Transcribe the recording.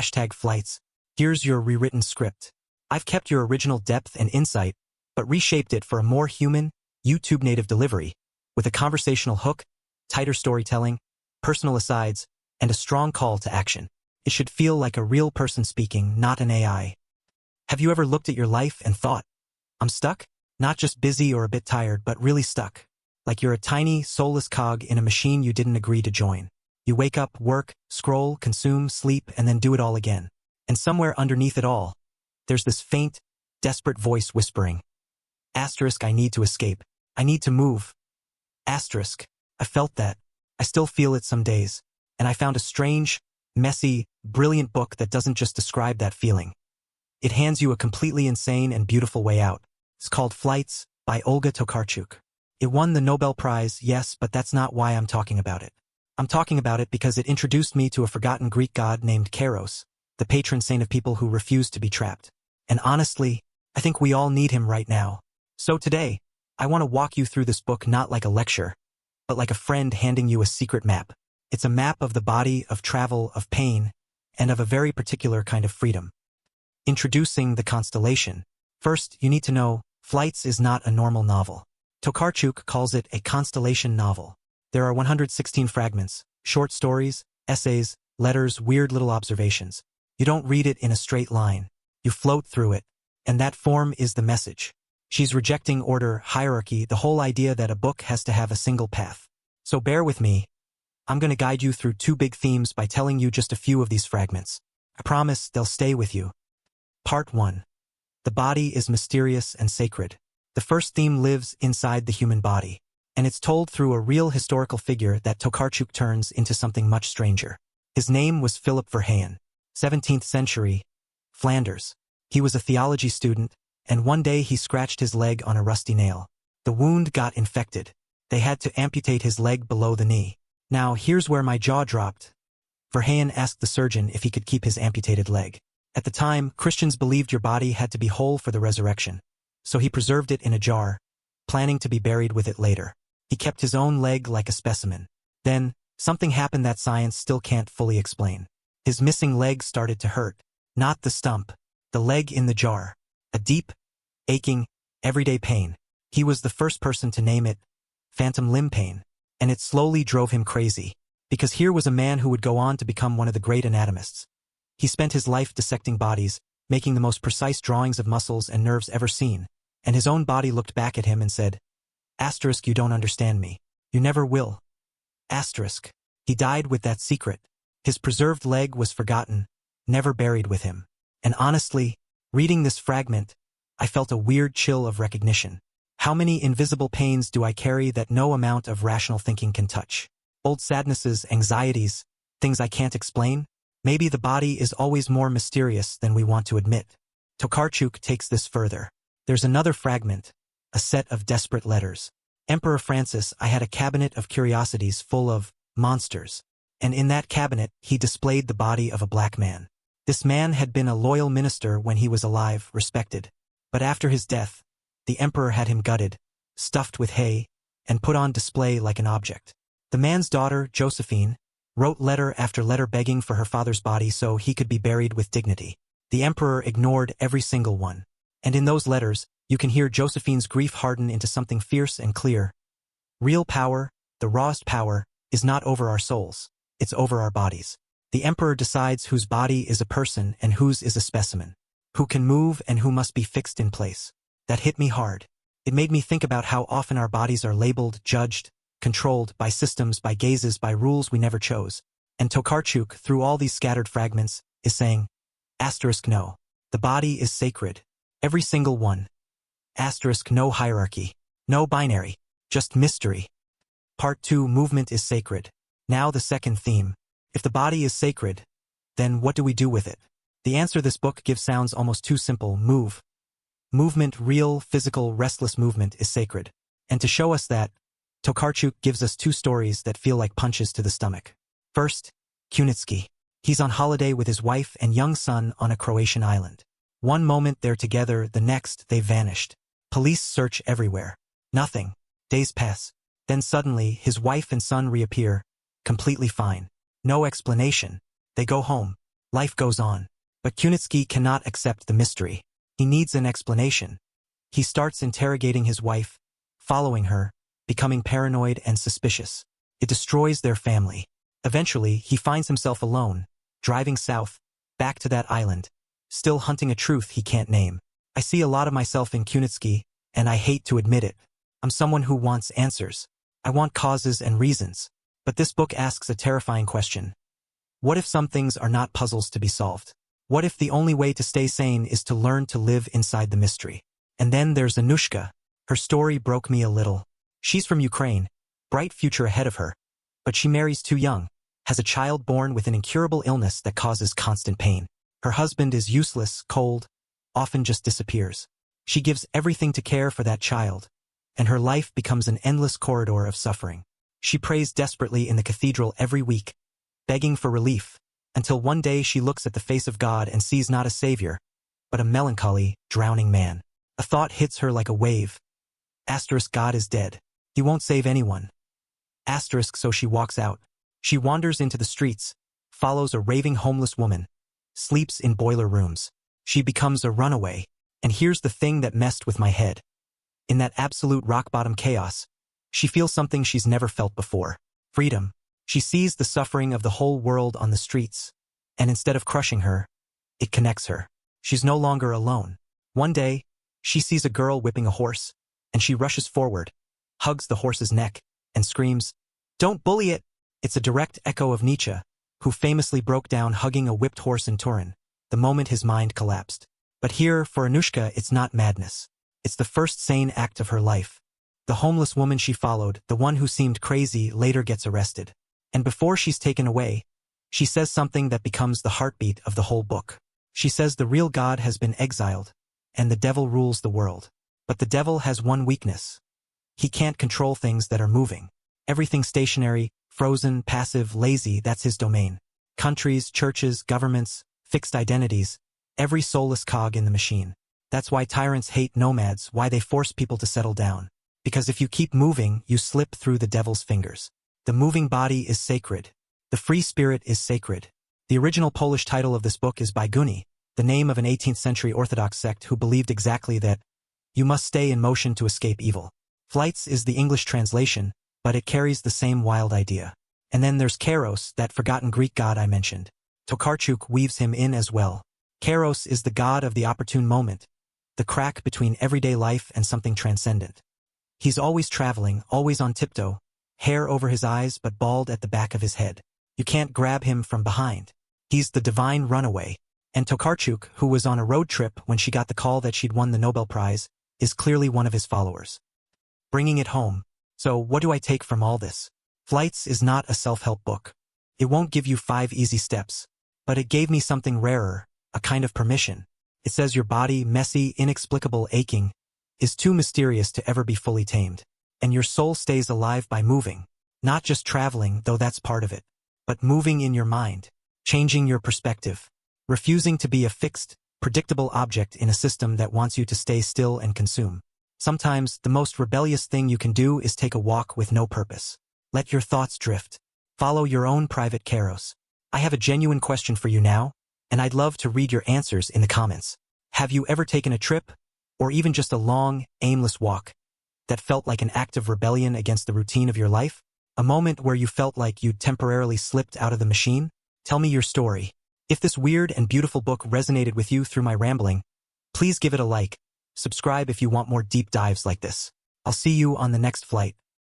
#flights. Here's your rewritten script. I've kept your original depth and insight, but reshaped it for a more human, YouTube-native delivery, with a conversational hook, tighter storytelling, personal asides, and a strong call to action. It should feel like a real person speaking, not an AI. Have you ever looked at your life and thought, I'm stuck? Not just busy or a bit tired, but really stuck. Like you're a tiny, soulless cog in a machine you didn't agree to join. You wake up, work, scroll, consume, sleep, and then do it all again. And somewhere underneath it all, there's this faint, desperate voice whispering, I need to escape. I need to move. I felt that. I still feel it some days. And I found a strange, messy, brilliant book that doesn't just describe that feeling. It hands you a completely insane and beautiful way out. It's called Flights by Olga Tokarczuk. It won the Nobel Prize, yes, but that's not why I'm talking about it. I'm talking about it because it introduced me to a forgotten Greek god named Kairos, the patron saint of people who refuse to be trapped. And honestly, I think we all need him right now. So today, I want to walk you through this book not like a lecture, but like a friend handing you a secret map. It's a map of the body, of travel, of pain, and of a very particular kind of freedom. Introducing the Constellation. First, you need to know, Flights is not a normal novel. Tokarczuk calls it a constellation novel. There are 116 fragments, short stories, essays, letters, weird little observations. You don't read it in a straight line. You float through it, and that form is the message. She's rejecting order, hierarchy, the whole idea that a book has to have a single path. So bear with me. I'm going to guide you through two big themes by telling you just a few of these fragments. I promise they'll stay with you. Part 1. The body is mysterious and sacred. The first theme lives inside the human body, and it's told through a real historical figure that Tokarczuk turns into something much stranger. His name was Philip Verheyen, 17th century, Flanders. He was a theology student, and one day he scratched his leg on a rusty nail. The wound got infected. They had to amputate his leg below the knee. Now, here's where my jaw dropped. Verheyen asked the surgeon if he could keep his amputated leg. At the time, Christians believed your body had to be whole for the resurrection. So he preserved it in a jar, planning to be buried with it later. He kept his own leg like a specimen. Then, something happened that science still can't fully explain. His missing leg started to hurt. Not the stump. The leg in the jar. A deep, aching, everyday pain. He was the first person to name it phantom limb pain. And it slowly drove him crazy. Because here was a man who would go on to become one of the great anatomists. He spent his life dissecting bodies, making the most precise drawings of muscles and nerves ever seen. And his own body looked back at him and said, you don't understand me. You never will. He died with that secret. His preserved leg was forgotten, never buried with him. And honestly, reading this fragment, I felt a weird chill of recognition. How many invisible pains do I carry that no amount of rational thinking can touch? Old sadnesses, anxieties, things I can't explain? Maybe the body is always more mysterious than we want to admit. Tokarczuk takes this further. There's another fragment, a set of desperate letters. Emperor Francis, I had a cabinet of curiosities full of monsters. And in that cabinet, he displayed the body of a black man. This man had been a loyal minister when he was alive, respected. But after his death, the emperor had him gutted, stuffed with hay, and put on display like an object. The man's daughter, Josephine, wrote letter after letter begging for her father's body so he could be buried with dignity. The emperor ignored every single one. And in those letters, you can hear Josephine's grief harden into something fierce and clear. Real power, the rawest power, is not over our souls. It's over our bodies. The emperor decides whose body is a person and whose is a specimen. Who can move and who must be fixed in place. That hit me hard. It made me think about how often our bodies are labeled, judged, controlled by systems, by gazes, by rules we never chose. And Tokarczuk, through all these scattered fragments, is saying, no. The body is sacred. Every single one. No hierarchy. No binary. Just mystery. Part 2, movement is sacred. Now the second theme. If the body is sacred, then what do we do with it? The answer this book gives sounds almost too simple. Move. Movement, real, physical, restless movement is sacred. And to show us that, Tokarczuk gives us two stories that feel like punches to the stomach. First, Kunitsky. He's on holiday with his wife and young son on a Croatian island. One moment they're together, the next they've vanished. Police search everywhere. Nothing. Days pass. Then suddenly, his wife and son reappear, completely fine. No explanation. They go home. Life goes on. But Kunitsky cannot accept the mystery. He needs an explanation. He starts interrogating his wife, following her, becoming paranoid and suspicious. It destroys their family. Eventually, he finds himself alone, driving south, back to that island, still hunting a truth he can't name. I see a lot of myself in Kunitsky, and I hate to admit it. I'm someone who wants answers. I want causes and reasons. But this book asks a terrifying question. What if some things are not puzzles to be solved? What if the only way to stay sane is to learn to live inside the mystery? And then there's Anushka. Her story broke me a little. She's from Ukraine, bright future ahead of her. But she marries too young, has a child born with an incurable illness that causes constant pain. Her husband is useless, cold, often just disappears. She gives everything to care for that child, and her life becomes an endless corridor of suffering. She prays desperately in the cathedral every week, begging for relief, until one day she looks at the face of God and sees not a savior, but a melancholy, drowning man. A thought hits her like a wave. Asterisk, God is dead. He won't save anyone. Asterisk, so she walks out. She wanders into the streets, follows a raving homeless woman, sleeps in boiler rooms. She becomes a runaway. And here's the thing that messed with my head. In that absolute rock-bottom chaos, she feels something she's never felt before. Freedom. She sees the suffering of the whole world on the streets, and instead of crushing her, it connects her. She's no longer alone. One day, she sees a girl whipping a horse, and she rushes forward, hugs the horse's neck, and screams, "Don't bully it!" It's a direct echo of Nietzsche, who famously broke down hugging a whipped horse in Turin, the moment his mind collapsed. But here, for Anushka, it's not madness. It's the first sane act of her life. The homeless woman she followed, the one who seemed crazy, later gets arrested. And before she's taken away, she says something that becomes the heartbeat of the whole book. She says the real God has been exiled, and the devil rules the world. But the devil has one weakness. He can't control things that are moving. Everything stationary, frozen, passive, lazy, that's his domain. Countries, churches, governments, fixed identities, every soulless cog in the machine. That's why tyrants hate nomads, why they force people to settle down. Because if you keep moving, you slip through the devil's fingers. The moving body is sacred. The free spirit is sacred. The original Polish title of this book is Bieguni, the name of an 18th century Orthodox sect who believed exactly that you must stay in motion to escape evil. Flights is the English translation, but it carries the same wild idea. And then there's Kairos, that forgotten Greek god I mentioned. Tokarczuk weaves him in as well. Kairos is the god of the opportune moment, the crack between everyday life and something transcendent. He's always traveling, always on tiptoe, hair over his eyes but bald at the back of his head. You can't grab him from behind. He's the divine runaway. And Tokarczuk, who was on a road trip when she got the call that she'd won the Nobel Prize, is clearly one of his followers. Bringing it home. So what do I take from all this? Flights is not a self-help book. It won't give you 5 easy steps. But it gave me something rarer, a kind of permission. It says your body, messy, inexplicable, aching, is too mysterious to ever be fully tamed. And your soul stays alive by moving. Not just traveling, though that's part of it. But moving in your mind. Changing your perspective. Refusing to be a fixed, predictable object in a system that wants you to stay still and consume. Sometimes, the most rebellious thing you can do is take a walk with no purpose. Let your thoughts drift. Follow your own private Kairos. I have a genuine question for you now, and I'd love to read your answers in the comments. Have you ever taken a trip, or even just a long, aimless walk, that felt like an act of rebellion against the routine of your life? A moment where you felt like you'd temporarily slipped out of the machine? Tell me your story. If this weird and beautiful book resonated with you through my rambling, please give it a like. Subscribe if you want more deep dives like this. I'll see you on the next flight.